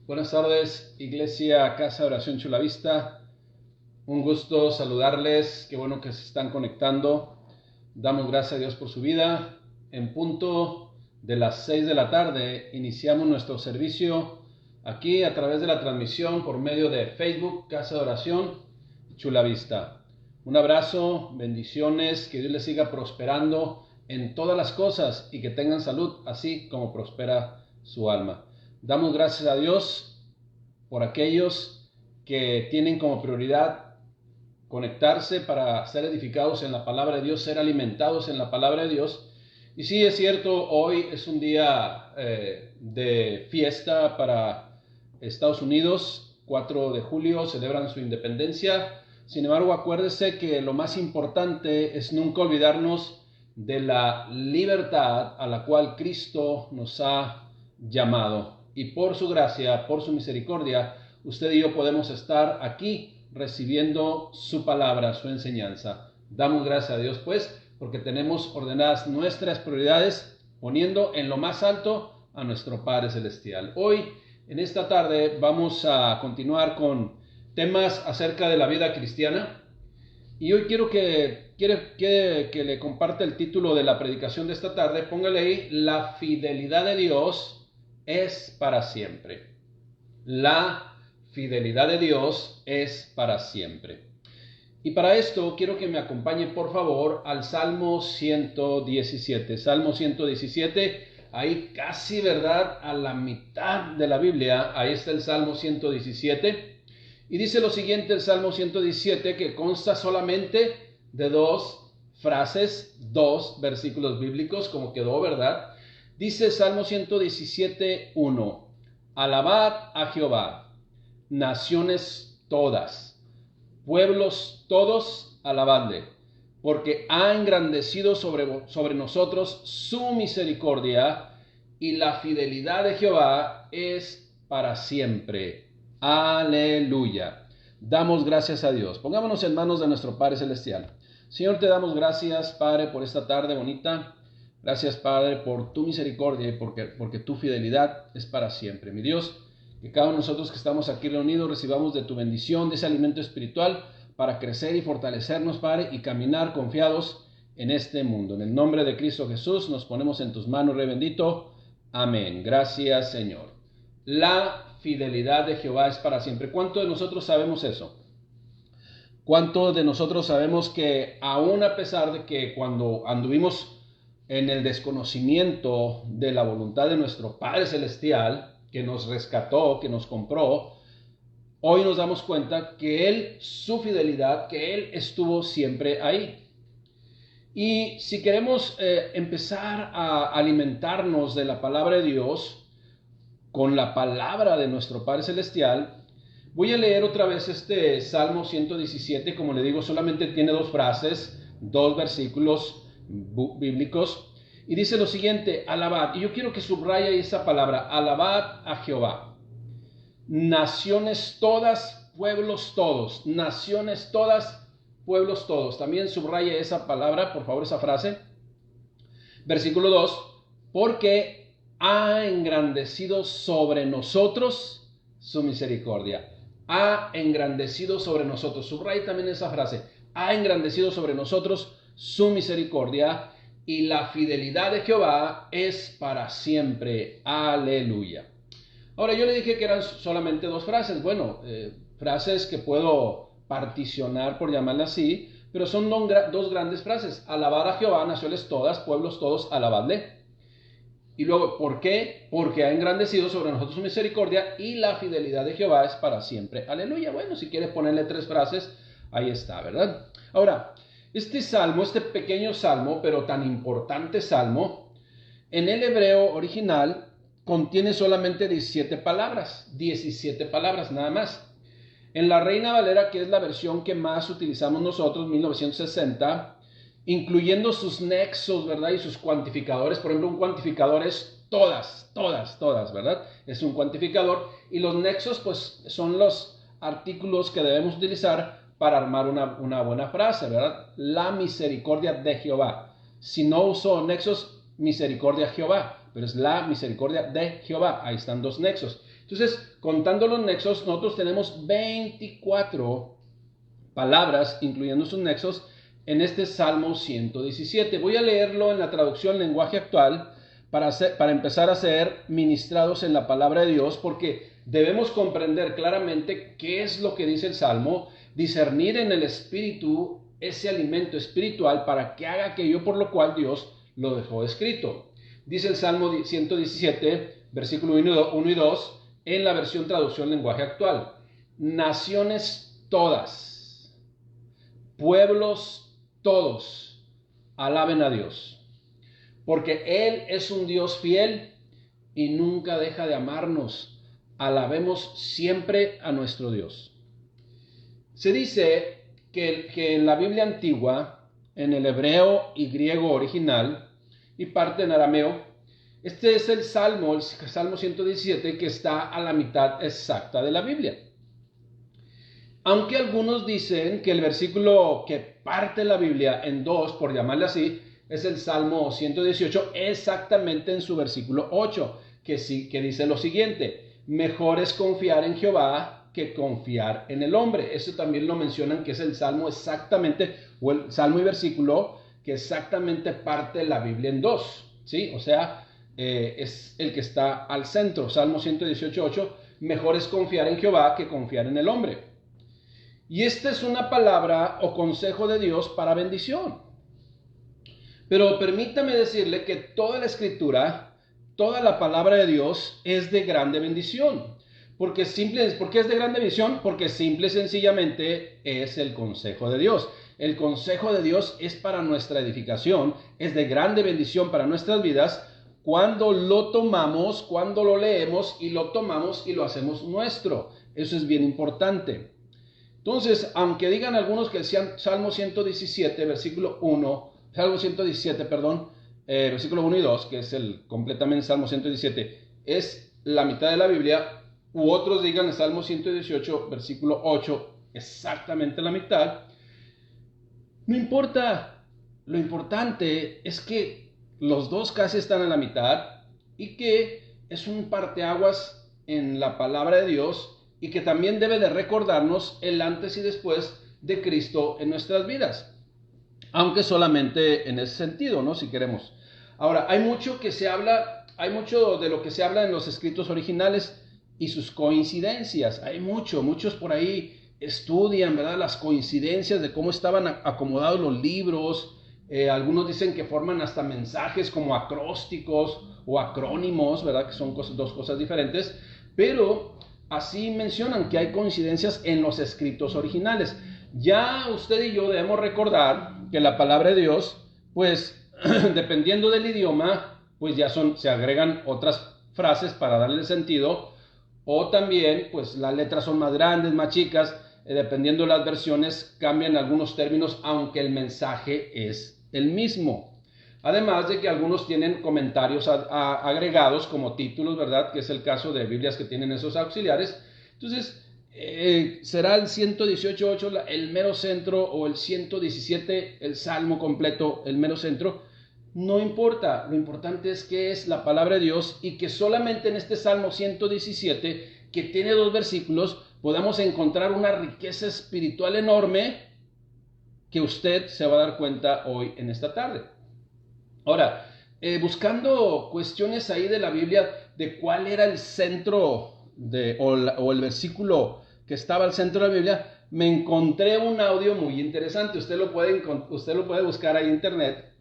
Buenas tardes, Iglesia Casa de Oración Chula Vista. Un gusto saludarles. Qué bueno que se están conectando. Damos gracias a Dios por su vida. En punto de las 6 de la tarde iniciamos nuestro servicio aquí a través de la transmisión por medio de Facebook Casa de Oración Chula Vista. Un abrazo, bendiciones, que Dios les siga prosperando en todas las cosas y que tengan salud, así como prospera su alma. Damos gracias a Dios por aquellos que tienen como prioridad conectarse para ser edificados en la palabra de Dios, ser alimentados en la palabra de Dios. Y sí, es cierto, hoy es un día de fiesta para Estados Unidos. 4 de julio celebran su independencia. Sin embargo, acuérdese que lo más importante es nunca olvidarnos de la libertad a la cual Cristo nos ha llamado. Y por su gracia, por su misericordia, usted y yo podemos estar aquí recibiendo su palabra, su enseñanza. Damos gracias a Dios, pues, porque tenemos ordenadas nuestras prioridades, poniendo en lo más alto a nuestro Padre Celestial. Hoy, en esta tarde, vamos a continuar con temas acerca de la vida cristiana. Y hoy quiero que le comparta el título de la predicación de esta tarde. Póngale ahí: la fidelidad de Dios es para siempre. La fidelidad de Dios es para siempre. Y para esto quiero que me acompañe por favor al Salmo 117. Salmo 117, ahí casi, ¿verdad?, a la mitad de la Biblia, ahí está el Salmo 117. Y dice lo siguiente el Salmo 117, que consta solamente de dos frases, dos versículos bíblicos, como quedó, ¿verdad? Dice Salmo 117, 1. Alabad a Jehová, naciones todas, pueblos todos, alabadle, porque ha engrandecido sobre nosotros su misericordia, y la fidelidad de Jehová es para siempre. Aleluya. Damos gracias a Dios. Pongámonos en manos de nuestro Padre Celestial. Señor, te damos gracias, Padre, por esta tarde bonita. Gracias, Padre, por tu misericordia y porque tu fidelidad es para siempre. Mi Dios, que cada uno de nosotros que estamos aquí reunidos recibamos de tu bendición, de ese alimento espiritual, para crecer y fortalecernos, Padre, y caminar confiados en este mundo. En el nombre de Cristo Jesús nos ponemos en tus manos, Rey bendito. Amén. Gracias, Señor. La fidelidad de Jehová es para siempre. ¿Cuánto de nosotros sabemos eso? ¿Cuánto de nosotros sabemos que aún a pesar de que cuando anduvimos en el desconocimiento de la voluntad de nuestro Padre Celestial, que nos rescató, que nos compró, hoy nos damos cuenta que Él, su fidelidad, que Él estuvo siempre ahí? Y si queremos empezar a alimentarnos de la palabra de Dios, con la palabra de nuestro Padre Celestial, voy a leer otra vez este Salmo 117. Como le digo, solamente tiene dos frases, dos versículos bíblicos, y dice lo siguiente: alabad. Y yo quiero que subraye esa palabra: alabad a Jehová, naciones todas, pueblos todos. Naciones todas, pueblos todos. También subraye esa palabra, por favor, esa frase. Versículo 2: porque ha engrandecido sobre nosotros su misericordia. Ha engrandecido sobre nosotros. Subraye también esa frase: ha engrandecido sobre nosotros su misericordia, y la fidelidad de Jehová es para siempre. Aleluya. Ahora, yo le dije que eran solamente dos frases. Bueno, frases que puedo particionar, por llamarla así, pero son dos grandes frases: alabad a Jehová, naciones todas, pueblos todos, alabadle. Y luego, ¿por qué? Porque ha engrandecido sobre nosotros su misericordia, y la fidelidad de Jehová es para siempre. Aleluya. Bueno, si quieres ponerle tres frases, ahí está, ¿verdad? Ahora, este salmo, este pequeño salmo, pero tan importante salmo, en el hebreo original contiene solamente 17 palabras nada más. En la Reina Valera, que es la versión que más utilizamos nosotros, 1960, incluyendo sus nexos, ¿verdad?, y sus cuantificadores. Por ejemplo, un cuantificador es todas, ¿verdad? Es un cuantificador. Y los nexos, pues, son los artículos que debemos utilizar para armar una buena frase, ¿verdad? La misericordia de Jehová. Si no uso nexos, misericordia Jehová, pero es la misericordia de Jehová. Ahí están dos nexos. Entonces Entonces, contando los nexos, nosotros tenemos 24 palabras, incluyendo sus nexos, en este Salmo 117. Voy a leerlo en la traducción lenguaje actual para empezar a ser ministrados en la palabra de Dios, porque debemos comprender claramente qué es lo que dice el Salmo, discernir en el Espíritu ese alimento espiritual para que haga aquello por lo cual Dios lo dejó escrito. Dice el Salmo 117, versículo 1 y 2, en la versión traducción lenguaje actual. Naciones todas, pueblos todos, alaben a Dios, porque Él es un Dios fiel y nunca deja de amarnos. Alabemos siempre a nuestro Dios. Se dice que en la Biblia antigua, en el hebreo y griego original, y parte en arameo, este es el Salmo 117, que está a la mitad exacta de la Biblia. Aunque algunos dicen que el versículo que parte la Biblia en dos, por llamarle así, es el Salmo 118, exactamente en su versículo 8, que dice lo siguiente: mejor es confiar en Jehová que confiar en el hombre. Eso también lo mencionan, que es el Salmo exactamente, o el Salmo y versículo que exactamente parte la Biblia en dos, ¿sí? O sea, es el que está al centro, Salmo 118:8, mejor es confiar en Jehová que confiar en el hombre. Y esta es una palabra o consejo de Dios para bendición. Pero permítame decirle que toda la Escritura, toda la palabra de Dios es de grande bendición. ¿Por qué es de grande bendición? Porque simple y sencillamente es el consejo de Dios. El consejo de Dios es para nuestra edificación, es de grande bendición para nuestras vidas cuando lo tomamos, cuando lo leemos y lo tomamos y lo hacemos nuestro. Eso es bien importante. Entonces, aunque digan algunos que el Salmo 117, versículo 1, Salmo 117, perdón, versículo 1 y 2, que es completamente Salmo 117, es la mitad de la Biblia, u otros digan el Salmo 118, versículo 8, exactamente la mitad, no importa. Lo importante es que los dos casi están a la mitad y que es un parteaguas en la palabra de Dios, y que también debe de recordarnos el antes y después de Cristo en nuestras vidas, aunque solamente en ese sentido, ¿no? Si queremos. Ahora, hay mucho de lo que se habla en los escritos originales y sus coincidencias. Muchos por ahí estudian, ¿verdad?, las coincidencias de cómo estaban acomodados los libros. Algunos dicen que forman hasta mensajes como acrósticos o acrónimos, ¿verdad?, que son dos cosas diferentes, pero así mencionan que hay coincidencias en los escritos originales. Ya usted y yo debemos recordar que la palabra de Dios, pues, dependiendo del idioma, pues ya se agregan otras frases para darle sentido, o también, pues, las letras son más grandes, más chicas, dependiendo de las versiones, cambian algunos términos, aunque el mensaje es el mismo. Además de que algunos tienen comentarios agregados como títulos, ¿verdad?, que es el caso de Biblias que tienen esos auxiliares. Entonces, será el 118.8 el mero centro, o el 117, el salmo completo, el mero centro. No importa, lo importante es que es la palabra de Dios, y que solamente en este Salmo 117, que tiene 2 versículos, podamos encontrar una riqueza espiritual enorme que usted se va a dar cuenta hoy en esta tarde. Ahora, buscando cuestiones ahí de la Biblia de cuál era el centro o el versículo que estaba al centro de la Biblia, me encontré un audio muy interesante. Usted lo puede buscar ahí en internet,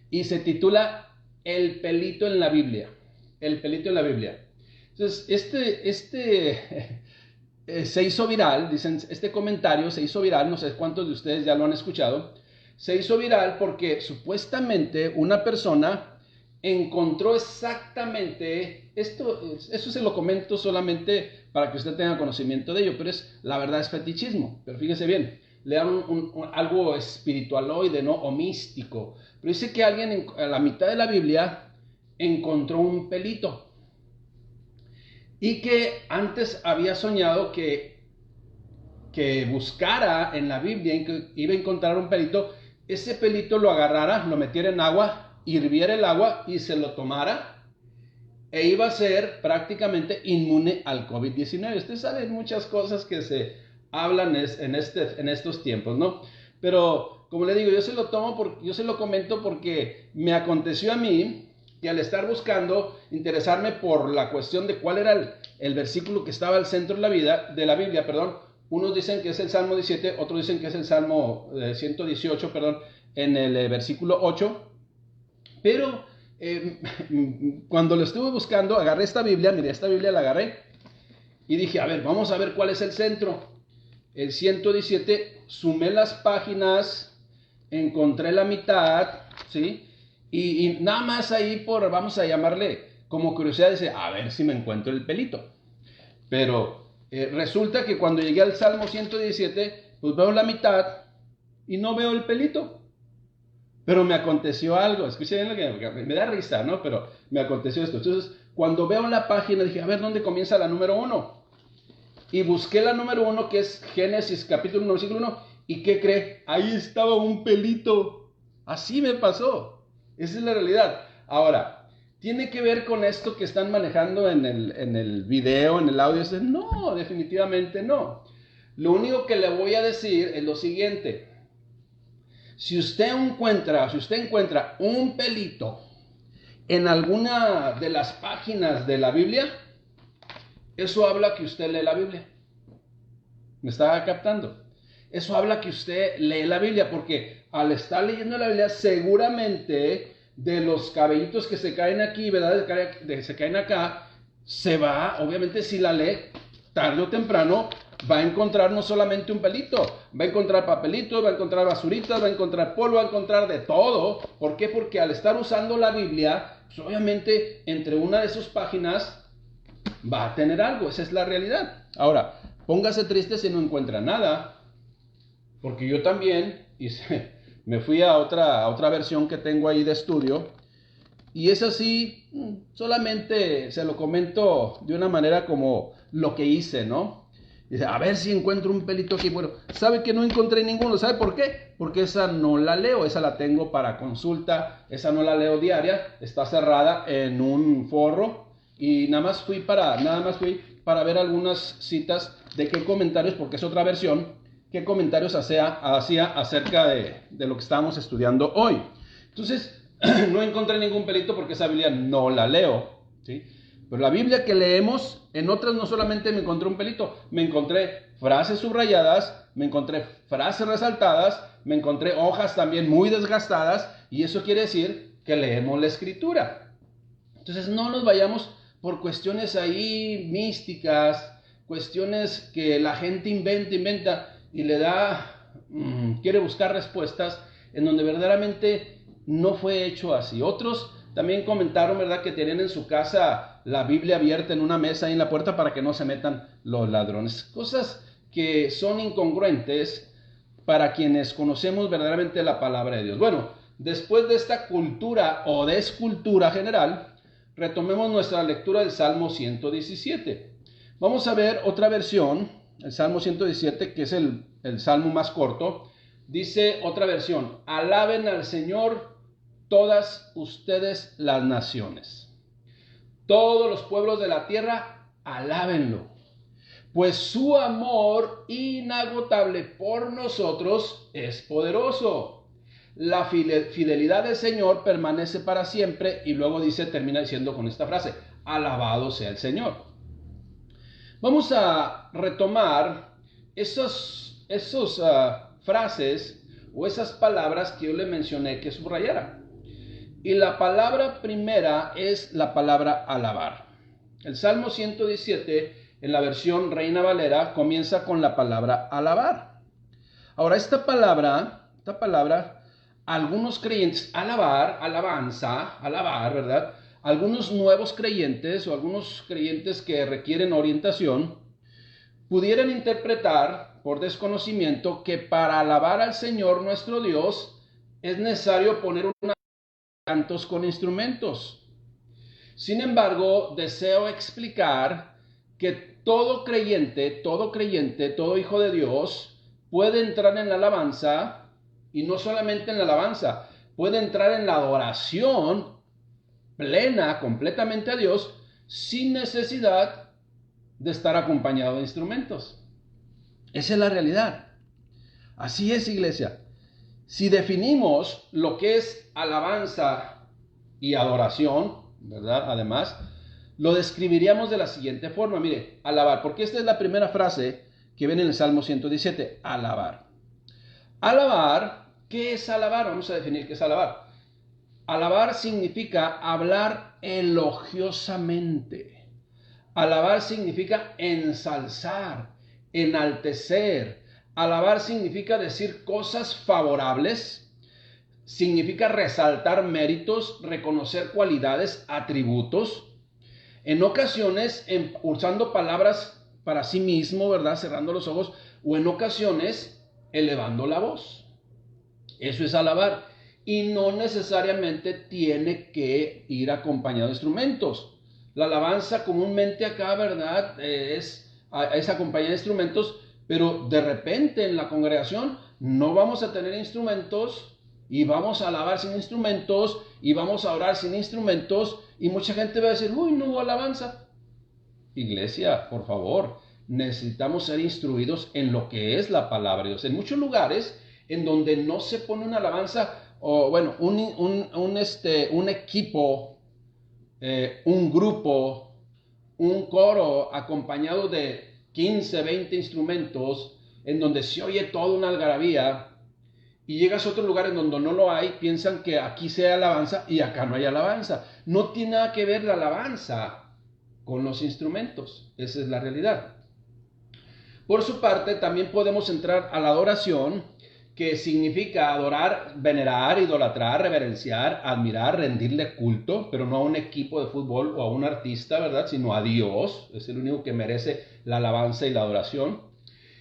y se titula El pelito en la Biblia. El pelito en la Biblia. Entonces, se hizo viral, dicen, este comentario se hizo viral, no sé cuántos de ustedes ya lo han escuchado. Se hizo viral porque supuestamente una persona encontró exactamente esto. Eso se lo comento solamente para que usted tenga conocimiento de ello, pero la verdad es fetichismo. Pero fíjese bien, le dan algo espiritualoide, ¿no?, o místico. Pero dice que alguien a la mitad de la Biblia encontró un pelito, y que antes había soñado que buscara en la Biblia y que iba a encontrar un pelito. Ese pelito lo agarrara, lo metiera en agua, hirviera el agua y se lo tomara, e iba a ser prácticamente inmune al COVID-19. Ustedes saben muchas cosas que se hablan en estos tiempos, ¿no? Pero, como le digo, yo se lo comento porque me aconteció a mí que al estar buscando, interesarme por la cuestión de cuál era el versículo que estaba al centro de la Biblia, perdón, unos dicen que es el Salmo 17, otros dicen que es el Salmo 118, perdón, en el versículo 8, pero cuando lo estuve buscando, agarré esta Biblia, miré, esta Biblia la agarré y dije, a ver, vamos a ver cuál es el centro. El 117, sumé las páginas, encontré la mitad, ¿sí? Y nada más ahí vamos a llamarle, como curiosidad, dice, a ver si me encuentro el pelito. Pero resulta que cuando llegué al Salmo 117, pues veo la mitad y no veo el pelito. Pero me aconteció algo, escuchen bien lo que me da risa, ¿no? Pero me aconteció esto. Entonces, cuando veo la página, dije, a ver, ¿dónde comienza la número 1? Y busqué la número 1, que es Génesis capítulo 1, versículo 1. ¿Y qué cree? Ahí estaba un pelito. Así me pasó. Esa es la realidad. Ahora, ¿tiene que ver con esto que están manejando en el video, en el audio? No, definitivamente no. Lo único que le voy a decir es lo siguiente. Si usted encuentra un pelito en alguna de las páginas de la Biblia, eso habla que usted lee la Biblia. ¿Me está captando? Eso habla que usted lee la Biblia, porque al estar leyendo la Biblia, seguramente de los cabellitos que se caen aquí, ¿verdad? Que se caen acá, se va, obviamente si la lee, tarde o temprano, va a encontrar no solamente un pelito, va a encontrar papelitos, va a encontrar basuritas, va a encontrar polvo, va a encontrar de todo. ¿Por qué? Porque al estar usando la Biblia, pues obviamente entre una de sus páginas va a tener algo, esa es la realidad. Ahora, póngase triste si no encuentra nada, porque yo también me fui a otra versión que tengo ahí de estudio, y es así, solamente se lo comento de una manera como lo que hice, ¿no? Dice, a ver si encuentro un pelito aquí. Bueno, sabe que no encontré ninguno. ¿Sabe por qué? Porque esa no la leo, esa la tengo para consulta, esa no la leo diaria, está cerrada en un forro y nada más fui para ver algunas citas de qué comentarios, porque es otra versión, qué comentarios hacía acerca de lo que estábamos estudiando hoy. Entonces, no encontré ningún pelito porque esa Biblia no la leo, ¿sí? Pero la Biblia que leemos, en otras no solamente me encontré un pelito, me encontré frases subrayadas, me encontré frases resaltadas, me encontré hojas también muy desgastadas, y eso quiere decir que leemos la Escritura. Entonces no nos vayamos por cuestiones ahí místicas, cuestiones que la gente inventa y le quiere buscar respuestas en donde verdaderamente no fue hecho así. Otros también comentaron, ¿verdad?, que tenían en su casa la Biblia abierta en una mesa ahí en la puerta para que no se metan los ladrones. Cosas que son incongruentes para quienes conocemos verdaderamente la palabra de Dios. Bueno, después de esta cultura o descultura general, retomemos nuestra lectura del Salmo 117. Vamos a ver otra versión, el Salmo 117, que es el salmo más corto. Dice otra versión: alaben al Señor todas ustedes las naciones. Todos los pueblos de la tierra, alábenlo. Pues su amor inagotable por nosotros es poderoso. La fidelidad del Señor permanece para siempre. Y luego termina diciendo con esta frase: alabado sea el Señor. Vamos a retomar esos frases o esas palabras que yo le mencioné que subrayara. Y la palabra primera es la palabra alabar. El Salmo 117, en la versión Reina Valera, comienza con la palabra alabar. Ahora, esta palabra, algunos creyentes, alabanza, ¿verdad? Algunos nuevos creyentes o algunos creyentes que requieren orientación pudieran interpretar por desconocimiento que para alabar al Señor nuestro Dios es necesario poner una cantos con instrumentos. Sin embargo, deseo explicar que todo creyente, todo hijo de Dios puede entrar en la alabanza, y no solamente en la alabanza, puede entrar en la adoración plena, completamente a Dios, sin necesidad de estar acompañado de instrumentos. Esa es la realidad. Así es, iglesia. Si definimos lo que es alabanza y adoración, ¿verdad? Además, lo describiríamos de la siguiente forma. Mire, alabar, porque esta es la primera frase que ven en el Salmo 117, alabar. Alabar, ¿qué es alabar? Vamos a definir qué es alabar. Alabar significa hablar elogiosamente. Alabar significa ensalzar, enaltecer. Alabar significa decir cosas favorables. Significa resaltar méritos, reconocer cualidades, atributos. En ocasiones, usando palabras para sí mismo, ¿verdad? Cerrando los ojos. O en ocasiones, elevando la voz. Eso es alabar. Y no necesariamente tiene que ir acompañado de instrumentos. La alabanza comúnmente acá, ¿verdad? Es acompañada de instrumentos, pero de repente en la congregación no vamos a tener instrumentos y vamos a alabar sin instrumentos y vamos a orar sin instrumentos y mucha gente va a decir, uy, no hubo alabanza. Iglesia, por favor, necesitamos ser instruidos en lo que es la palabra de Dios. En muchos lugares en donde no se pone una alabanza, o bueno, un equipo, un grupo, un coro acompañado de 15, 20 instrumentos, en donde se oye toda una algarabía, y llegas a otro lugar en donde no lo hay, piensan que aquí sea alabanza y acá no hay alabanza. No tiene nada que ver la alabanza con los instrumentos, esa es la realidad. Por su parte, también podemos entrar a la adoración, que significa adorar, venerar, idolatrar, reverenciar, admirar, rendirle culto, pero no a un equipo de fútbol o a un artista, ¿verdad? Sino a Dios, es el único que merece la alabanza y la adoración.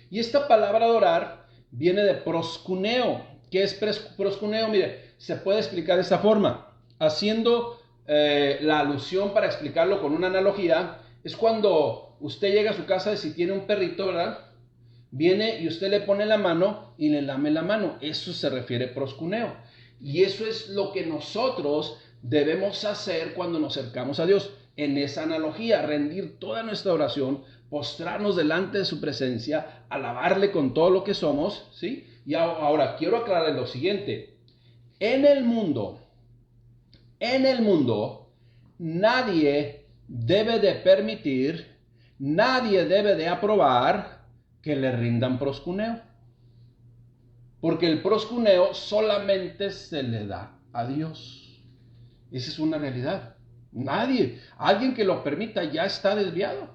Y esta palabra adorar viene de proskuneo. ¿Qué es proskuneo? Mire, se puede explicar de esta forma, haciendo la alusión para explicarlo con una analogía, es cuando usted llega a su casa y si tiene un perrito, ¿verdad? Viene y usted le pone la mano y le lame la mano. Eso se refiere a proskuneo. Y eso es lo que nosotros debemos hacer cuando nos acercamos a Dios. En esa analogía, rendir toda nuestra oración, postrarnos delante de su presencia, alabarle con todo lo que somos, ¿sí? Y ahora quiero aclarar lo siguiente. En el mundo, nadie debe de permitir, nadie debe de aprobar que le rindan proskuneo. Porque el proskuneo solamente se le da a Dios. Esa es una realidad. Nadie, alguien que lo permita ya está desviado.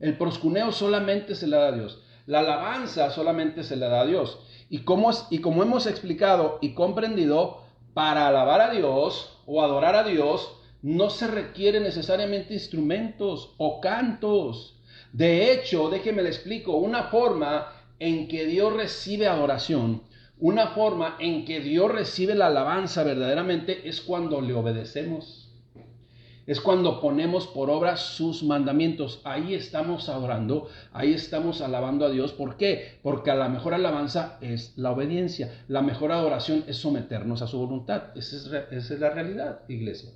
El proskuneo solamente se le da a Dios. La alabanza solamente se le da a Dios. Y como hemos explicado y comprendido, para alabar a Dios o adorar a Dios, no se requiere necesariamente instrumentos o cantos. De hecho, déjeme le explico, una forma en que Dios recibe adoración, una forma en que Dios recibe la alabanza verdaderamente es cuando le obedecemos. Es cuando ponemos por obra sus mandamientos. Ahí estamos adorando, ahí estamos alabando a Dios. ¿Por qué? Porque la mejor alabanza es la obediencia. La mejor adoración es someternos a su voluntad. Esa es la realidad, iglesia.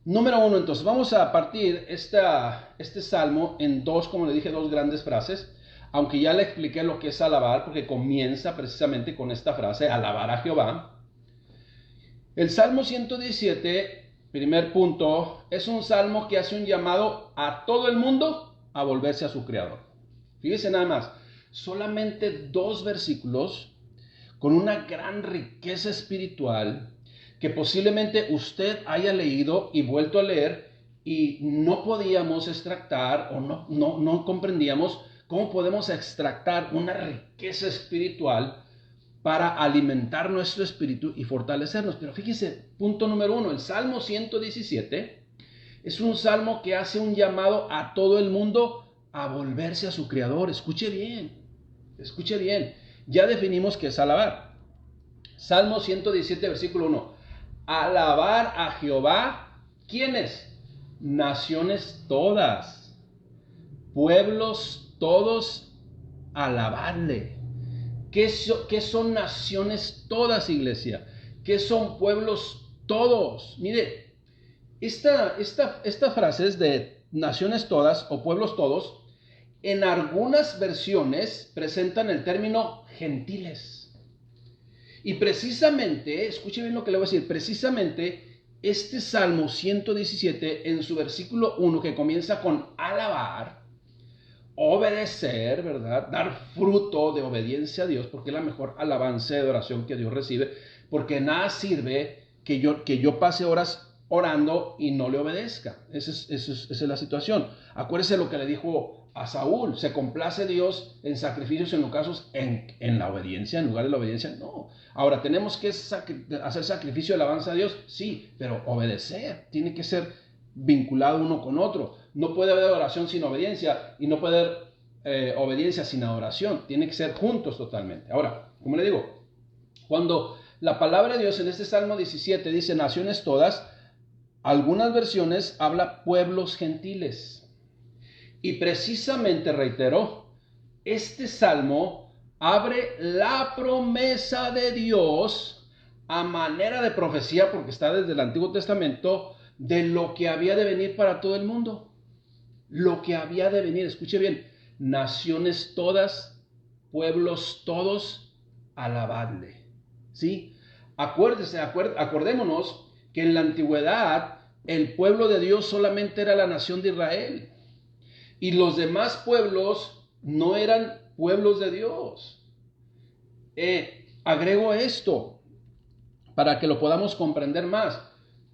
Número 1, entonces, vamos a partir este salmo en dos, como le dije, dos grandes frases. Aunque ya le expliqué lo que es alabar, porque comienza precisamente con esta frase, alabar a Jehová. El Salmo 117, primer punto, es un salmo que hace un llamado a todo el mundo a volverse a su Creador. Fíjese nada más, solamente 2 versículos con una gran riqueza espiritual que posiblemente usted haya leído y vuelto a leer y no podíamos extractar o no comprendíamos cómo podemos extractar una riqueza espiritual para alimentar nuestro espíritu y fortalecernos. Pero fíjese, punto número 1, el Salmo 117 es un salmo que hace un llamado a todo el mundo a volverse a su Creador. Escuche bien. Ya definimos qué es alabar. Salmo 117, versículo 1. Alabar a Jehová, ¿quiénes? Naciones todas, pueblos todos, alabarle. ¿Qué son naciones todas, iglesia? ¿Qué son pueblos todos. Mire, esta frase es de naciones todas o pueblos todos. En algunas versiones presentan el término gentiles. Y precisamente, escuche bien lo que le voy a decir, precisamente este Salmo 117 en su versículo 1 que comienza con alabar, obedecer, ¿verdad? Dar fruto de obediencia a Dios, porque es la mejor alabanza de oración que Dios recibe, porque nada sirve que yo pase horas orando y no le obedezca. Esa es la situación. Acuérdese lo que le dijo a Saúl: se complace Dios en sacrificios, en ocasos, en la obediencia, en lugar de la obediencia, no. Ahora, ¿tenemos que hacer sacrificio de alabanza a Dios? Sí, pero obedecer tiene que ser vinculado uno con otro. No puede haber adoración sin obediencia y no puede haber obediencia sin adoración. Tiene que ser juntos totalmente. Ahora, como le digo, cuando la palabra de Dios en este Salmo 17 dice naciones todas, algunas versiones habla pueblos gentiles. Y precisamente, reitero, este Salmo abre la promesa de Dios a manera de profecía, porque está desde el Antiguo Testamento, de lo que había de venir para todo el mundo. Lo que había de venir, escuche bien, naciones todas, pueblos todos, alabadle. ¿Sí? Acordémonos que en la antigüedad el pueblo de Dios solamente era la nación de Israel. Y los demás pueblos no eran pueblos de Dios. Agrego esto para que lo podamos comprender más.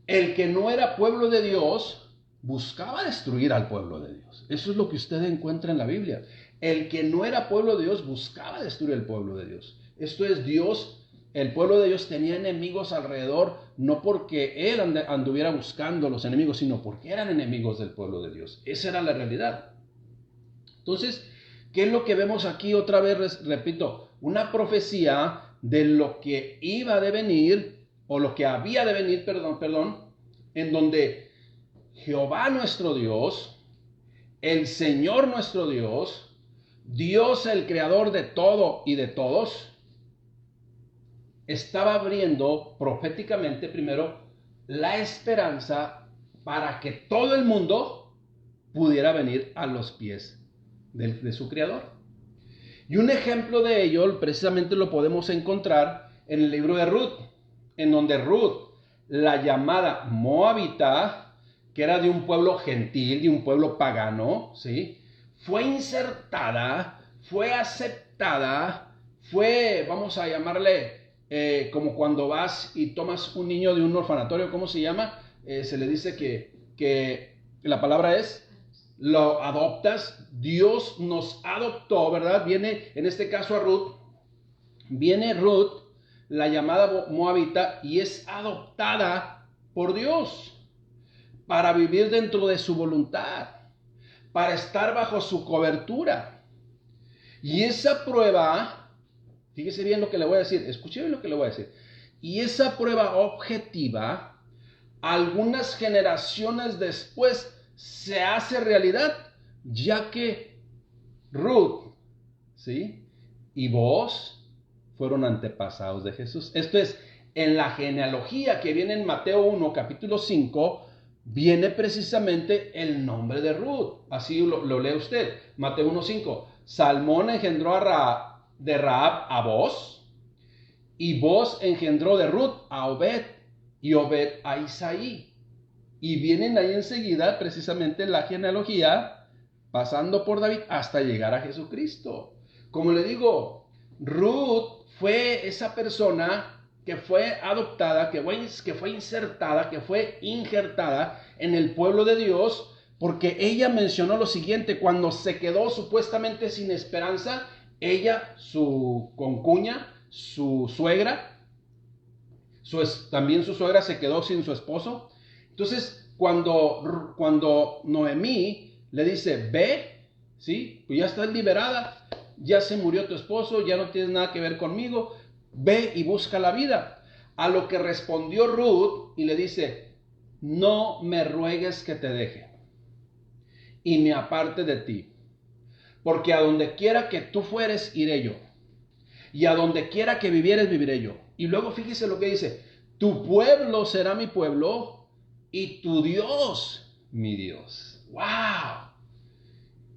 El que no era pueblo de Dios buscaba destruir al pueblo de Dios. Eso es lo que usted encuentra en la Biblia. El que no era pueblo de Dios buscaba destruir el pueblo de Dios. Esto es, Dios, el pueblo de Dios tenía enemigos alrededor, no porque él anduviera buscando los enemigos, sino porque eran enemigos del pueblo de Dios. Esa era la realidad. Entonces, ¿qué es lo que vemos aquí? Otra vez, repito, una profecía de lo que iba a devenir, o lo que había de venir, en donde Jehová nuestro Dios, el Señor nuestro Dios, Dios el creador de todo y de todos, estaba abriendo proféticamente primero la esperanza para que todo el mundo pudiera venir a los pies de su creador. Y un ejemplo de ello precisamente lo podemos encontrar en el libro de Ruth, en donde Ruth, la llamada moabita, que era de un pueblo gentil, de un pueblo pagano, ¿sí?, fue insertada, fue aceptada, fue, vamos a llamarle, como cuando vas y tomas un niño de un orfanatorio, ¿cómo se llama? Se le dice que la palabra es, lo adoptas. Dios nos adoptó, ¿verdad? Viene, en este caso a Ruth, viene Ruth, la llamada moabita, y es adoptada por Dios para vivir dentro de su voluntad, para estar bajo su cobertura. Y esa prueba, fíjese bien lo que le voy a decir, escuche bien lo que le voy a decir, y esa prueba objetiva, algunas generaciones después se hace realidad, ya que Ruth, ¿sí?, y Booz fueron antepasados de Jesús. Esto es, en la genealogía que viene en Mateo 1, capítulo 5, viene precisamente el nombre de Ruth. Así lo lee usted. Mateo 1, 5. Salmón engendró de Rahab a Booz, y Booz engendró de Ruth a Obed, y Obed a Isaí. Y vienen ahí enseguida precisamente la genealogía, pasando por David hasta llegar a Jesucristo. Como le digo, Ruth fue esa persona que fue adoptada, que fue insertada, que fue injertada en el pueblo de Dios, porque ella mencionó lo siguiente: cuando se quedó supuestamente sin esperanza, ella, su concuña, su suegra, también su suegra se quedó sin su esposo. Entonces, cuando Noemí le dice, ve, ¿sí?, pues ya estás liberada, ya se murió tu esposo, ya no tienes nada que ver conmigo, ve y busca la vida. A lo que respondió Ruth y le dice, no me ruegues que te deje y me aparte de ti, porque a donde quiera que tú fueres, iré yo, y a donde quiera que vivieres, viviré yo. Y luego fíjese lo que dice, Tu pueblo será mi pueblo y tu Dios mi Dios. ¡Wow!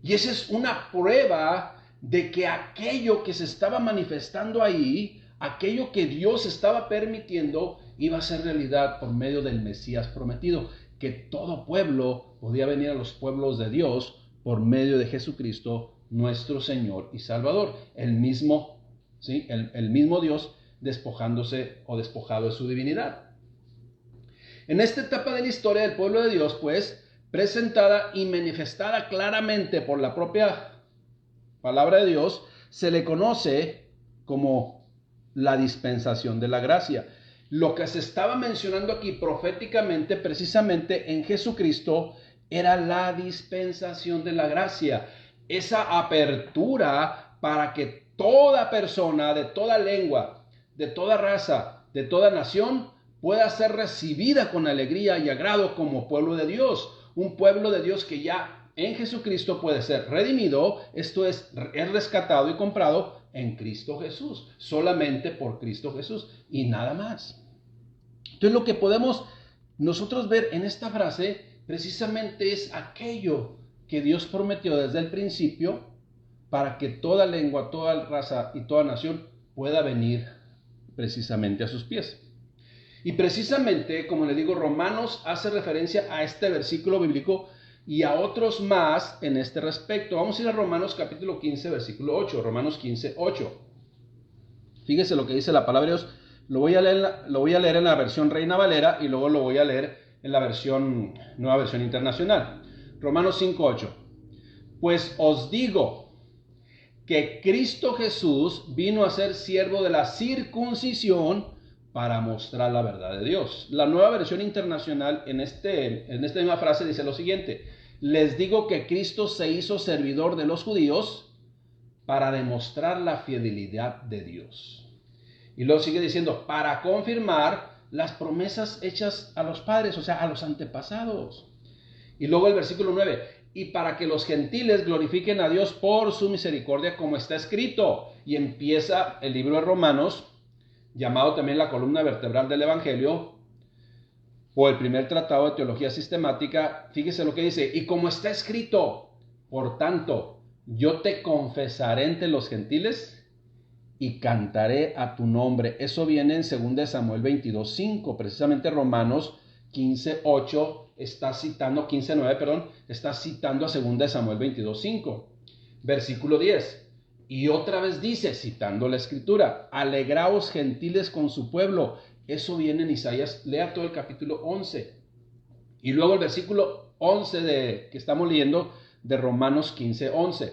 Y esa es una prueba de que aquello que se estaba manifestando ahí, aquello que Dios estaba permitiendo, iba a ser realidad por medio del Mesías prometido, que todo pueblo podía venir a los pueblos de Dios por medio de Jesucristo, nuestro Señor y Salvador, el mismo Dios despojándose o despojado de su divinidad. En esta etapa de la historia del pueblo de Dios, pues, presentada y manifestada claramente por la propia palabra de Dios, se le conoce como la dispensación de la gracia. Lo que se estaba mencionando aquí proféticamente, precisamente en Jesucristo, era la dispensación de la gracia. Esa apertura para que toda persona, de toda lengua, de toda raza, de toda nación, pueda ser recibida con alegría y agrado como pueblo de Dios. Un pueblo de Dios que ya en Jesucristo puede ser redimido, esto es rescatado y comprado en Cristo Jesús, solamente por Cristo Jesús y nada más. Entonces lo que podemos nosotros ver en esta frase precisamente es aquello que Dios prometió desde el principio para que toda lengua, toda raza y toda nación pueda venir precisamente a sus pies. Y precisamente, como le digo, Romanos hace referencia a este versículo bíblico y a otros más en este respecto. Vamos a ir a Romanos capítulo 15, versículo 8. Romanos 15, 8. Fíjese lo que dice la palabra de Dios. Lo voy a leer en la versión Reina Valera y luego lo voy a leer en la nueva versión internacional. Romanos 5, 8. Pues os digo que Cristo Jesús vino a ser siervo de la circuncisión para mostrar la verdad de Dios. La nueva versión internacional en esta misma frase dice lo siguiente: les digo que Cristo se hizo servidor de los judíos para demostrar la fidelidad de Dios. Y luego sigue diciendo, para confirmar las promesas hechas a los padres, o sea, a los antepasados. Y luego el versículo 9, y para que los gentiles glorifiquen a Dios por su misericordia, como está escrito. Y empieza el libro de Romanos, llamado también la columna vertebral del Evangelio, o el primer tratado de teología sistemática. Fíjese lo que dice, y como está escrito, por tanto, yo te confesaré entre los gentiles y cantaré a tu nombre. Eso viene en 2 Samuel 22:5, precisamente Romanos 15:8 está citando, 15:9, perdón, está citando a 2 Samuel 22:5. Versículo 10. Y otra vez dice, citando la escritura, alegraos gentiles con su pueblo. Eso viene en Isaías, lea todo el capítulo 11. Y luego el versículo 11 que estamos leyendo de Romanos 15:11.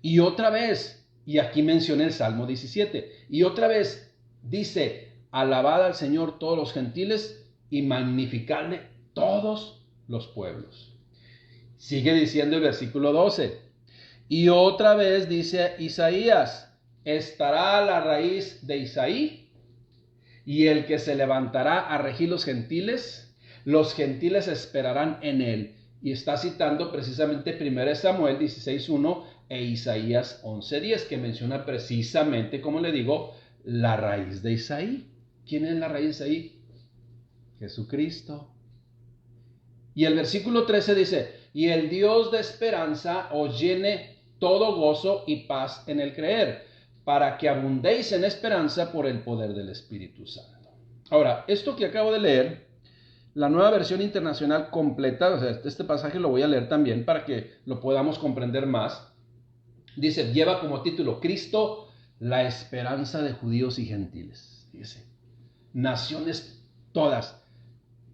Y otra vez, y aquí mencioné el Salmo 17, y otra vez dice, alabad al Señor todos los gentiles y magnificadle todos los pueblos. Sigue diciendo el versículo 12. Y otra vez dice Isaías, estará la raíz de Isaí y el que se levantará a regir los gentiles esperarán en él. Y está citando precisamente 1 Samuel 16:1 e Isaías 11:10, que menciona precisamente, como le digo, la raíz de Isaí. ¿Quién es la raíz de Isaí? Jesucristo. Y el versículo 13 dice, y el Dios de esperanza os llene todo gozo y paz en el creer, para que abundéis en esperanza por el poder del Espíritu Santo. Ahora, esto que acabo de leer, la nueva versión internacional completa, o sea, este pasaje lo voy a leer también para que lo podamos comprender más. Dice, lleva como título, Cristo, la esperanza de judíos y gentiles. Dice, naciones todas,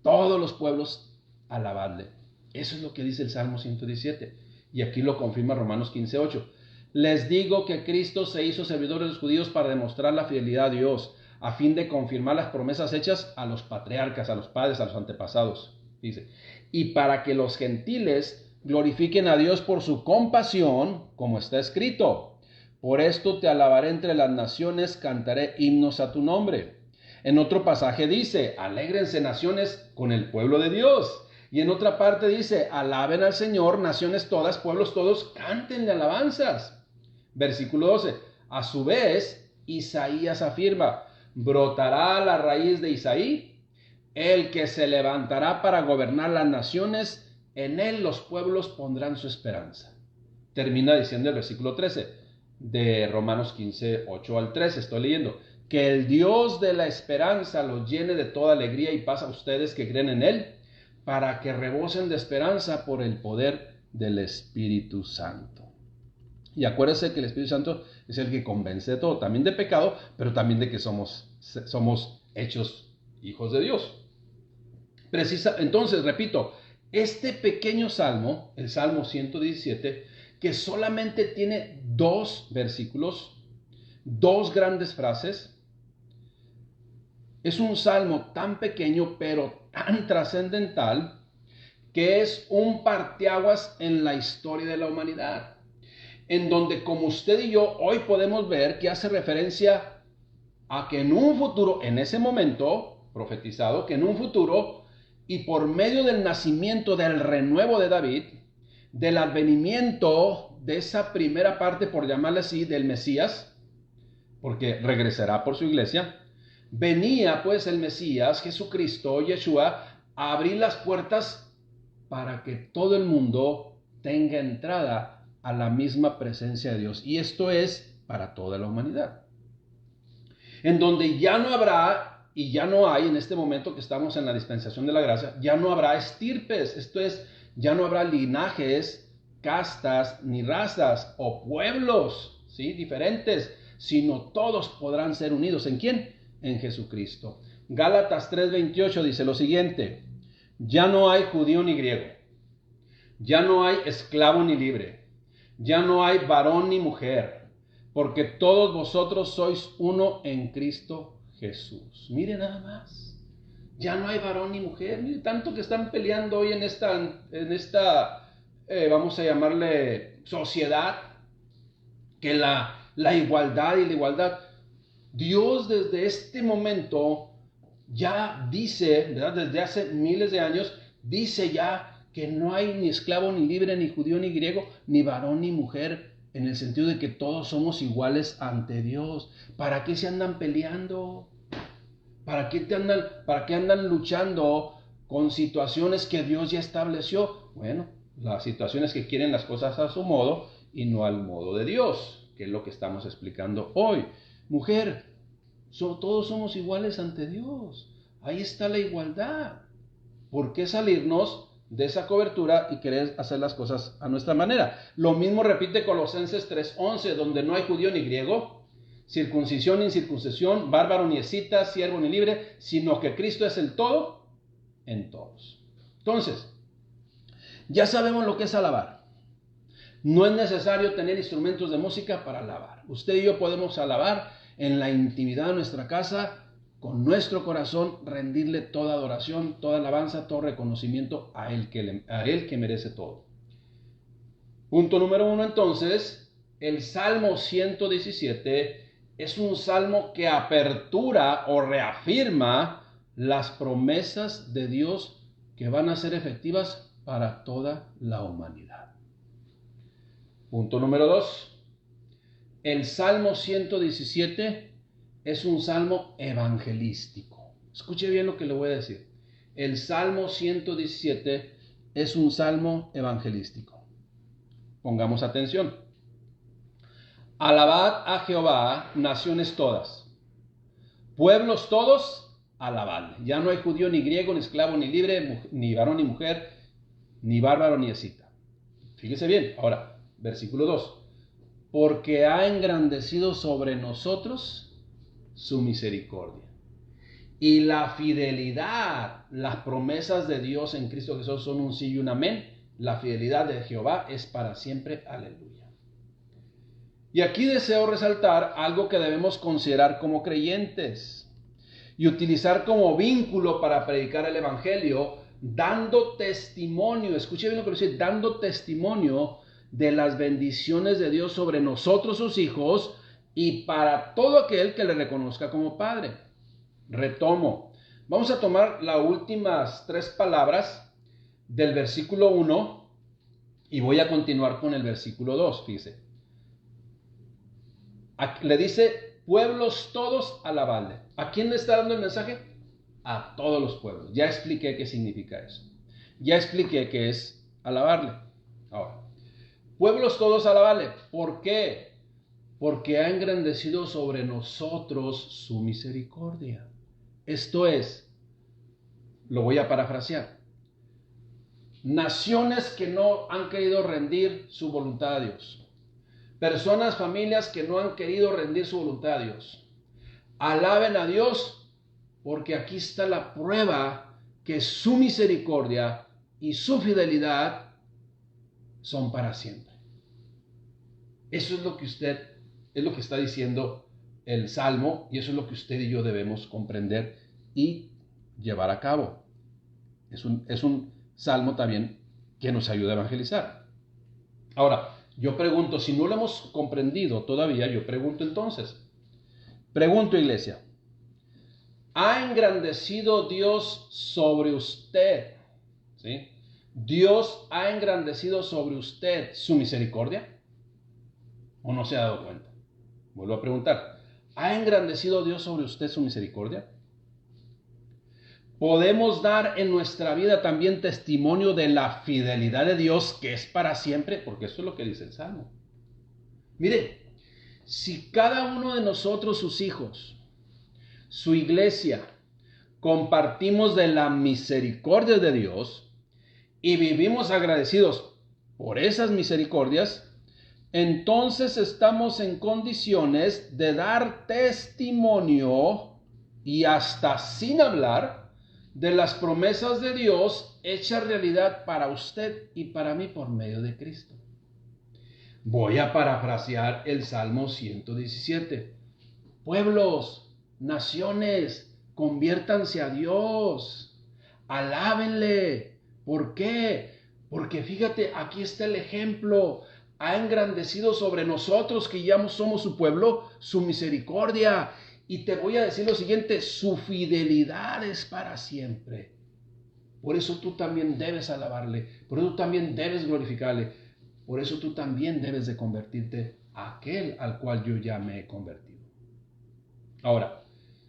todos los pueblos, alabadle. Eso es lo que dice el Salmo 117. Y aquí lo confirma Romanos 15:8. Les digo que Cristo se hizo servidor de los judíos para demostrar la fidelidad a Dios, a fin de confirmar las promesas hechas a los patriarcas, a los padres, a los antepasados. Dice, y para que los gentiles glorifiquen a Dios por su compasión, como está escrito. Por esto te alabaré entre las naciones, cantaré himnos a tu nombre. En otro pasaje dice, alégrense naciones con el pueblo de Dios. Y en otra parte dice, alaben al Señor, naciones todas, pueblos todos, cántenle alabanzas. Versículo 12, a su vez, Isaías afirma, brotará la raíz de Isaí el que se levantará para gobernar las naciones, en él los pueblos pondrán su esperanza. Termina diciendo el versículo 13 de Romanos 15, 8 al 13. Estoy leyendo. Que el Dios de la esperanza los llene de toda alegría y paz a ustedes que creen en él, para que rebosen de esperanza por el poder del Espíritu Santo. Y acuérdense que el Espíritu Santo es el que convence de todo, también de pecado, pero también de que somos hechos hijos de Dios. Entonces, repito, este pequeño salmo, el Salmo 117, que solamente tiene 2 versículos, 2 grandes frases, es un salmo tan pequeño pero tan trascendental que es un parteaguas en la historia de la humanidad, en donde, como usted y yo hoy podemos ver, que hace referencia a que en un futuro, en ese momento profetizado, que en un futuro y por medio del nacimiento del renuevo de David, del advenimiento de esa primera parte, por llamarle así, del Mesías, porque regresará por su iglesia, venía pues el Mesías, Jesucristo, Yeshua, a abrir las puertas para que todo el mundo tenga entrada a la misma presencia de Dios. Y esto es para toda la humanidad. En donde ya no habrá, y ya no hay en este momento que estamos en la dispensación de la gracia, ya no habrá estirpes. Esto es, ya no habrá linajes, castas, ni razas o pueblos, ¿sí?, diferentes, sino todos podrán ser unidos. ¿En quién? En Jesucristo. Gálatas 3:28 dice lo siguiente: ya no hay judío ni griego, ya no hay esclavo ni libre, ya no hay varón ni mujer, porque todos vosotros sois uno en Cristo Jesús. Mire nada más, ya no hay varón ni mujer. Mire tanto que están peleando hoy en esta vamos a llamarle sociedad, que la igualdad y la igualdad. Dios desde este momento ya dice, ¿verdad?, desde hace miles de años, dice ya que no hay ni esclavo ni libre, ni judío ni griego, ni varón ni mujer, en el sentido de que todos somos iguales ante Dios. ¿Para qué se andan peleando? ¿Para qué andan luchando con situaciones que Dios ya estableció? Bueno, las situaciones que quieren las cosas a su modo y no al modo de Dios, que es lo que estamos explicando hoy. Mujer, todos somos iguales ante Dios. Ahí está la igualdad. ¿Por qué salirnos de esa cobertura y querer hacer las cosas a nuestra manera? Lo mismo repite Colosenses 3:11, donde no hay judío ni griego, circuncisión ni incircuncisión, bárbaro ni escita, siervo ni libre, sino que Cristo es el todo en todos. Entonces, ya sabemos lo que es alabar. No es necesario tener instrumentos de música para alabar. Usted y yo podemos alabar en la intimidad de nuestra casa, con nuestro corazón, rendirle toda adoración, toda alabanza, todo reconocimiento a Él que merece todo. Punto número 1, entonces, el Salmo 117 es un salmo que apertura o reafirma las promesas de Dios que van a ser efectivas para toda la humanidad. Punto número 2. El Salmo 117 es un salmo evangelístico. Escuche bien lo que le voy a decir. El Salmo 117 es un salmo evangelístico. Pongamos atención. Alabad a Jehová, naciones todas. Pueblos todos, alabadle. Ya no hay judío ni griego, ni esclavo ni libre, ni varón ni mujer, ni bárbaro ni escita. Fíjese bien. Ahora, versículo 2. Porque ha engrandecido sobre nosotros su misericordia. Y la fidelidad, las promesas de Dios en Cristo Jesús son un sí y un amén. La fidelidad de Jehová es para siempre. Aleluya. Y aquí deseo resaltar algo que debemos considerar como creyentes y utilizar como vínculo para predicar el evangelio, dando testimonio. Escuche bien lo que dice, dando testimonio de las bendiciones de Dios sobre nosotros, sus hijos, y para todo aquel que le reconozca como Padre. Retomo. Vamos a tomar las últimas 3 palabras del versículo 1 y voy a continuar con el versículo 2. Fíjese. Le dice, pueblos todos, alabadle. ¿A quién le está dando el mensaje? a todos los pueblos. Ya expliqué qué significa eso. Ya expliqué qué es alabarle. Ahora, pueblos todos alabarle. ¿Por qué? Porque ha engrandecido sobre nosotros su misericordia. Esto es, lo voy a parafrasear. Naciones que no han querido rendir su voluntad a Dios. Personas, familias que no han querido rendir su voluntad a Dios. Alaben a Dios porque aquí está la prueba que su misericordia y su fidelidad son para siempre. Eso es lo que está diciendo el Salmo, y eso es lo que usted y yo debemos comprender y llevar a cabo. Es un Salmo también que nos ayuda a evangelizar. Ahora, yo pregunto, si no lo hemos comprendido todavía, yo pregunto entonces, iglesia, ¿ha engrandecido Dios sobre usted? ¿Sí? ¿Dios ha engrandecido sobre usted su misericordia? ¿O no se ha dado cuenta? Vuelvo a preguntar, ¿ha engrandecido Dios sobre usted su misericordia? Podemos dar en nuestra vida también testimonio de la fidelidad de Dios que es para siempre, porque eso es lo que dice el Salmo. Mire, si cada uno de nosotros, sus hijos, su iglesia, compartimos de la misericordia de Dios y vivimos agradecidos por esas misericordias, entonces estamos en condiciones de dar testimonio y hasta sin hablar de las promesas de Dios hechas realidad para usted y para mí por medio de Cristo. Voy a parafrasear el Salmo 117. Pueblos, naciones, conviértanse a Dios, alábenle. ¿Por qué? Porque fíjate, aquí está el ejemplo. Ha engrandecido sobre nosotros que ya somos su pueblo, su misericordia. Y te voy a decir lo siguiente, su fidelidad es para siempre. Por eso tú también debes alabarle, por eso tú también debes glorificarle, por eso tú también debes de convertirte a aquel al cual yo ya me he convertido. Ahora,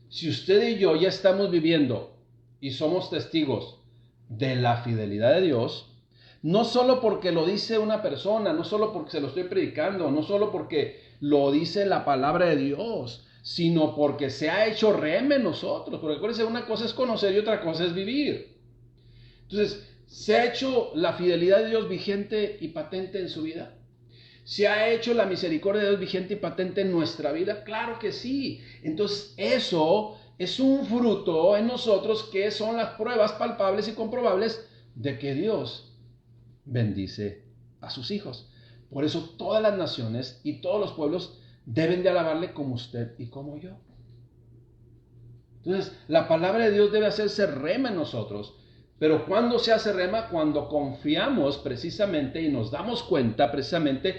si usted y yo ya estamos viviendo y somos testigos de la fidelidad de Dios, no solo porque lo dice una persona, no solo porque se lo estoy predicando, no solo porque lo dice la palabra de Dios, sino porque se ha hecho rema en nosotros. Porque acuérdense, una cosa es conocer y otra cosa es vivir. Entonces, ¿se ha hecho la fidelidad de Dios vigente y patente en su vida? ¿Se ha hecho la misericordia de Dios vigente y patente en nuestra vida? Claro que sí. Entonces, eso es un fruto en nosotros que son las pruebas palpables y comprobables de que Dios bendice a sus hijos. Por eso todas las naciones y todos los pueblos deben de alabarle como usted y como yo. Entonces, la palabra de Dios debe hacerse rema en nosotros. Pero ¿cuándo se hace rema? Cuando confiamos precisamente y nos damos cuenta precisamente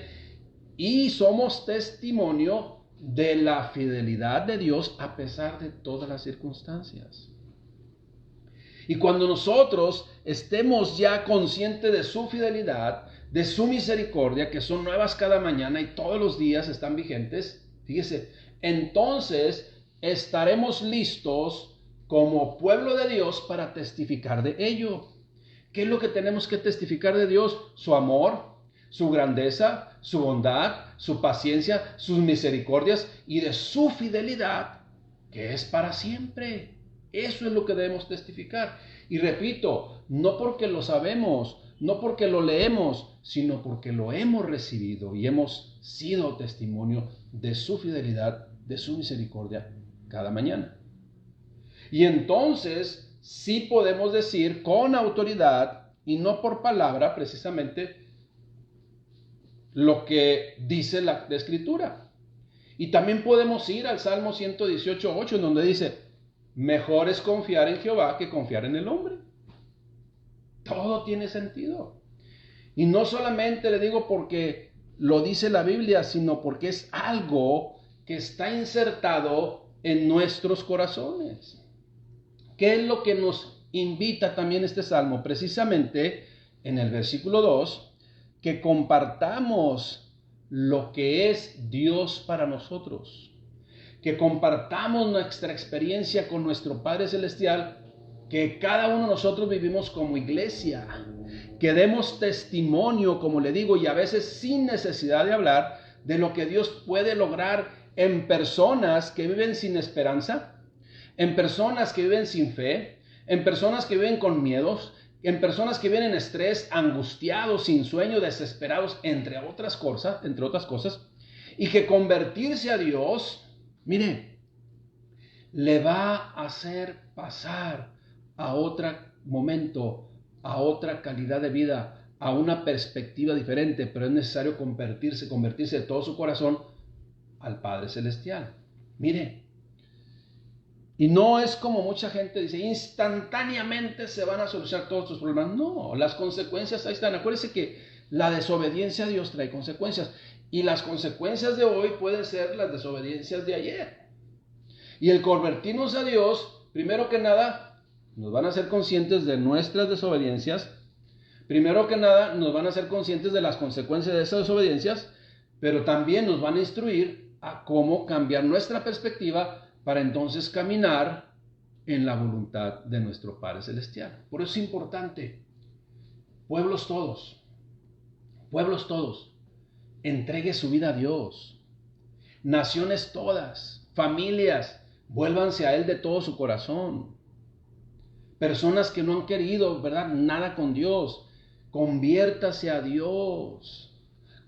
y somos testimonio de la fidelidad de Dios a pesar de todas las circunstancias. Y cuando nosotros estemos ya conscientes de su fidelidad, de su misericordia, que son nuevas cada mañana y todos los días están vigentes, fíjese, entonces estaremos listos como pueblo de Dios para testificar de ello. ¿Qué es lo que tenemos que testificar de Dios? Su amor, su grandeza, su bondad, su paciencia, sus misericordias y de su fidelidad, que es para siempre. Eso es lo que debemos testificar. Y repito, no porque lo sabemos, no porque lo leemos, sino porque lo hemos recibido y hemos sido testimonio de su fidelidad, de su misericordia cada mañana. Y entonces sí podemos decir con autoridad y no por palabra precisamente lo que dice la Escritura. Y también podemos ir al Salmo 118:8, en donde dice, mejor es confiar en Jehová que confiar en el hombre. Todo tiene sentido. Y no solamente le digo porque lo dice la Biblia, sino porque es algo que está insertado en nuestros corazones. ¿Qué es lo que nos invita también este salmo? Precisamente en el versículo 2, que compartamos lo que es Dios para nosotros. Que compartamos nuestra experiencia con nuestro Padre Celestial que cada uno de nosotros vivimos como iglesia, que demos testimonio, como le digo, y a veces sin necesidad de hablar, de lo que Dios puede lograr en personas que viven sin esperanza, en personas que viven sin fe, en personas que viven con miedos, en personas que viven en estrés, angustiados, sin sueño, desesperados, entre otras cosas, y que convertirse a Dios, mire, le va a hacer pasar a otro momento, a otra calidad de vida, a una perspectiva diferente, pero es necesario convertirse de todo su corazón al Padre Celestial. Mire, y no es como mucha gente dice, instantáneamente se van a solucionar todos tus problemas. No, las consecuencias ahí están. Acuérdense que la desobediencia a Dios trae consecuencias. Y las consecuencias de hoy pueden ser las desobediencias de ayer. Y el convertirnos a Dios, primero que nada, nos van a hacer conscientes de nuestras desobediencias. Primero que nada, nos van a hacer conscientes de las consecuencias de esas desobediencias, pero también nos van a instruir a cómo cambiar nuestra perspectiva para entonces caminar en la voluntad de nuestro Padre Celestial. Por eso es importante, pueblos todos, entregue su vida a Dios. Naciones todas, familias, vuélvanse a Él de todo su corazón. Personas que no han querido, ¿verdad?, nada con Dios, conviértase a Dios.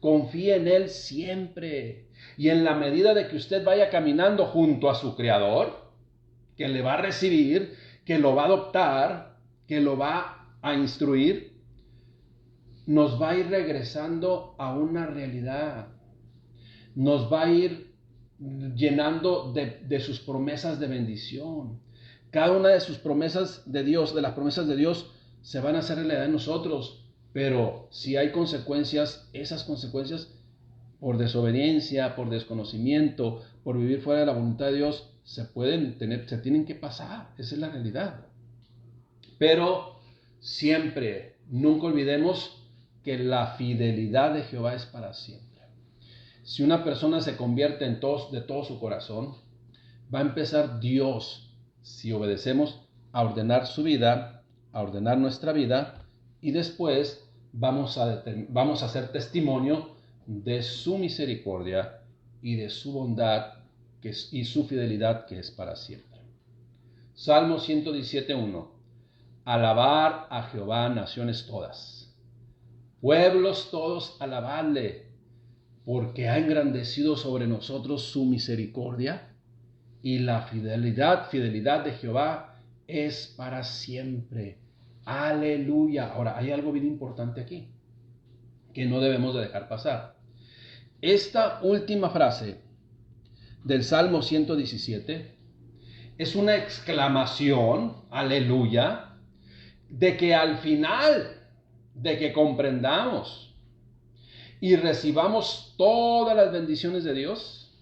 Confíe en Él siempre. Y en la medida de que usted vaya caminando junto a su Creador, que le va a recibir, que lo va a adoptar, que lo va a instruir, nos va a ir regresando a una realidad. Nos va a ir llenando de sus promesas de bendición. Cada una de sus promesas de Dios, de las promesas de Dios, se van a hacer realidad en nosotros. Pero si hay consecuencias, esas consecuencias por desobediencia, por desconocimiento, por vivir fuera de la voluntad de Dios, se tienen que pasar. Esa es la realidad. Pero siempre, nunca olvidemos que la fidelidad de Jehová es para siempre. Si una persona se convierte de todo su corazón, va a empezar Dios, si obedecemos, a ordenar su vida, a ordenar nuestra vida, y después vamos a hacer testimonio de su misericordia y de su bondad y su fidelidad que es para siempre. Salmo 117:1. Alabar a Jehová, naciones todas. Pueblos todos, alabadle, porque ha engrandecido sobre nosotros su misericordia y la fidelidad de Jehová es para siempre. Aleluya. Ahora, hay algo bien importante aquí que no debemos de dejar pasar. Esta última frase del Salmo 117 es una exclamación, aleluya, de que al final, de que comprendamos y recibamos todas las bendiciones de Dios,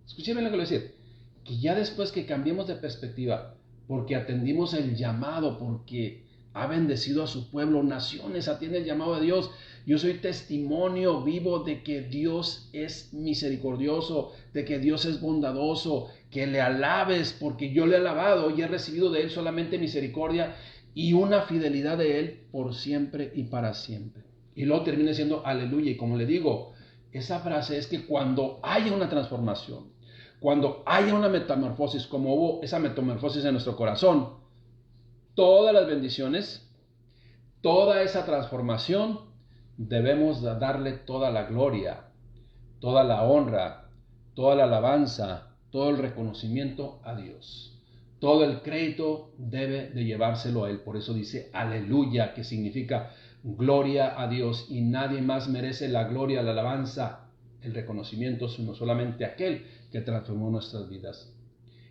escúcheme lo que le voy a decir, que ya después que cambiemos de perspectiva, porque atendimos el llamado, porque ha bendecido a su pueblo, naciones, atiende el llamado de Dios. Yo soy testimonio vivo de que Dios es misericordioso, de que Dios es bondadoso, que le alabes, porque yo le he alabado y he recibido de Él solamente misericordia y una fidelidad de Él por siempre y para siempre. Y luego termina siendo aleluya. Y como le digo, esa frase es que cuando haya una transformación, cuando haya una metamorfosis, como hubo esa metamorfosis en nuestro corazón, todas las bendiciones, toda esa transformación, debemos darle toda la gloria, toda la honra, toda la alabanza, todo el reconocimiento a Dios. Todo el crédito debe de llevárselo a Él. Por eso dice aleluya, que significa gloria a Dios. Y nadie más merece la gloria, la alabanza, el reconocimiento, sino solamente aquel que transformó nuestras vidas.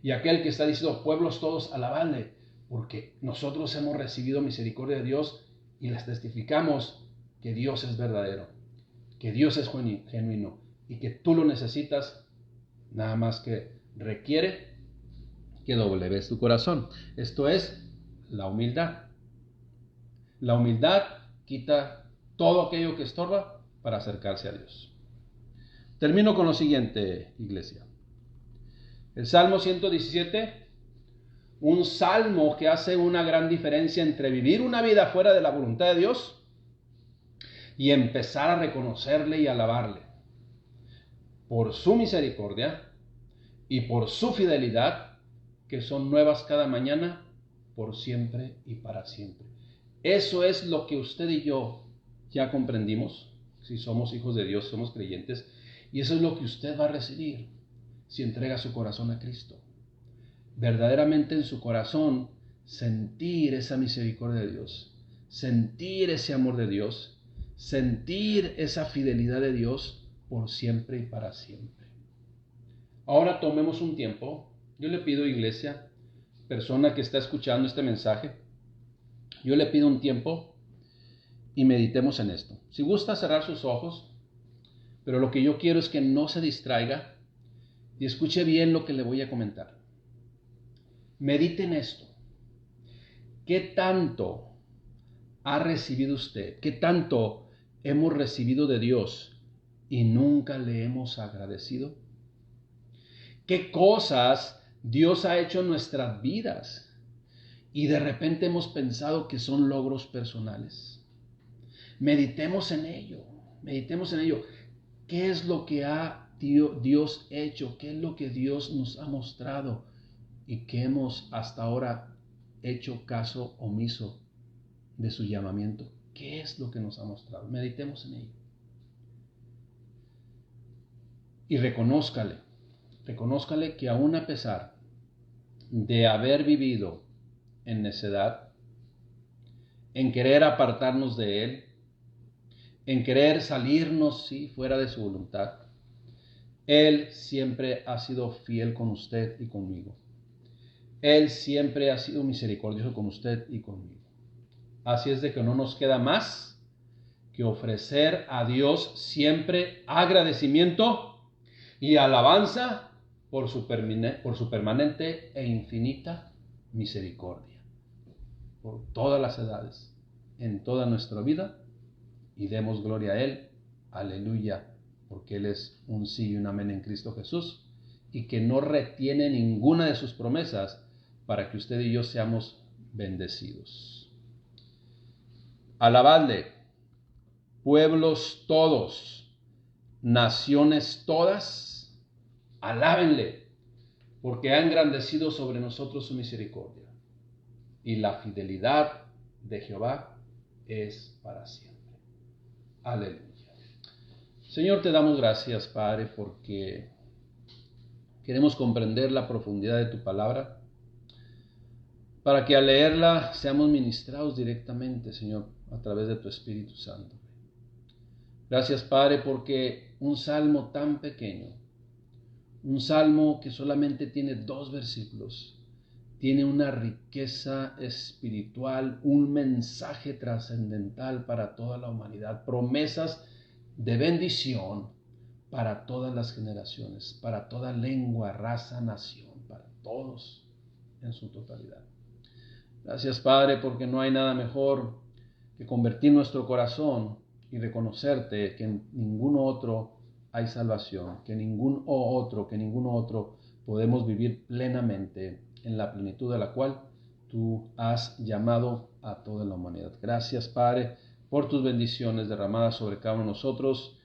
Y aquel que está diciendo, pueblos todos, alabadle, porque nosotros hemos recibido misericordia de Dios y les testificamos que Dios es verdadero, que Dios es genuino y que tú lo necesitas, nada más que requiere que doblegues tu corazón. Esto es la humildad. La humildad quita todo aquello que estorba para acercarse a Dios. Termino con lo siguiente, iglesia. El Salmo 117 Un salmo que hace una gran diferencia entre vivir una vida fuera de la voluntad de Dios y empezar a reconocerle y alabarle por su misericordia y por su fidelidad, que son nuevas cada mañana, por siempre y para siempre. Eso es lo que usted y yo ya comprendimos, si somos hijos de Dios, somos creyentes, y eso es lo que usted va a recibir si entrega su corazón a Cristo. Verdaderamente en su corazón sentir esa misericordia de Dios, sentir ese amor de Dios, sentir esa fidelidad de Dios por siempre y para siempre. Ahora tomemos un tiempo. Yo le pido, iglesia, persona que está escuchando este mensaje, yo le pido un tiempo y meditemos en esto. Si gusta cerrar sus ojos, pero lo que yo quiero es que no se distraiga y escuche bien lo que le voy a comentar. Medite en esto. ¿Qué tanto ha recibido usted? ¿Qué tanto hemos recibido de Dios y nunca le hemos agradecido? ¿Qué cosas Dios ha hecho en nuestras vidas y de repente hemos pensado que son logros personales? Meditemos en ello, meditemos en ello. ¿Qué es lo que ha Dios hecho? ¿Qué es lo que Dios nos ha mostrado y que hemos hasta ahora hecho caso omiso de su llamamiento? ¿Qué es lo que nos ha mostrado? Meditemos en ello. Y reconózcale que aún a pesar de haber vivido en necedad, en querer apartarnos de Él, en querer salirnos, sí, fuera de su voluntad, Él siempre ha sido fiel con usted y conmigo. Él siempre ha sido misericordioso con usted y conmigo. Así es de que no nos queda más que ofrecer a Dios siempre agradecimiento y alabanza por su permanente e infinita misericordia, por todas las edades, en toda nuestra vida, y demos gloria a Él, aleluya, porque Él es un sí y un amén en Cristo Jesús, y que no retiene ninguna de sus promesas para que usted y yo seamos bendecidos. Alabadle, pueblos todos, naciones todas, alábenle, porque ha engrandecido sobre nosotros su misericordia, y la fidelidad de Jehová es para siempre. Aleluya. Señor, te damos gracias, Padre, porque queremos comprender la profundidad de tu palabra, para que al leerla seamos ministrados directamente, Señor, a través de tu Espíritu Santo. Gracias, Padre, porque un salmo tan pequeño, un salmo que solamente tiene 2 versículos, tiene una riqueza espiritual, un mensaje trascendental para toda la humanidad, promesas de bendición para todas las generaciones, para toda lengua, raza, nación, para todos en su totalidad. Gracias, Padre, porque no hay nada mejor que convertir nuestro corazón y reconocerte que en ningún otro hay salvación, que ningún otro podemos vivir plenamente en la plenitud de la cual tú has llamado a toda la humanidad. Gracias, Padre, por tus bendiciones derramadas sobre cada uno de nosotros,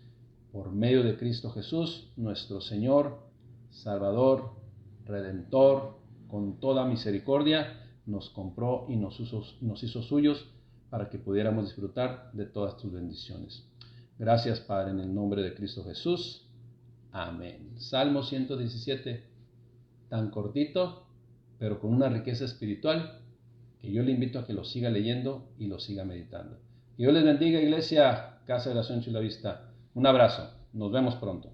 por medio de Cristo Jesús, nuestro Señor, Salvador, Redentor, con toda misericordia, nos compró y nos hizo suyos para que pudiéramos disfrutar de todas tus bendiciones. Gracias, Padre, en el nombre de Cristo Jesús. Amén. Salmo 117, tan cortito, pero con una riqueza espiritual, que yo le invito a que lo siga leyendo y lo siga meditando. Que Dios les bendiga, iglesia, Casa de Oración Chula Vista. Un abrazo. Nos vemos pronto.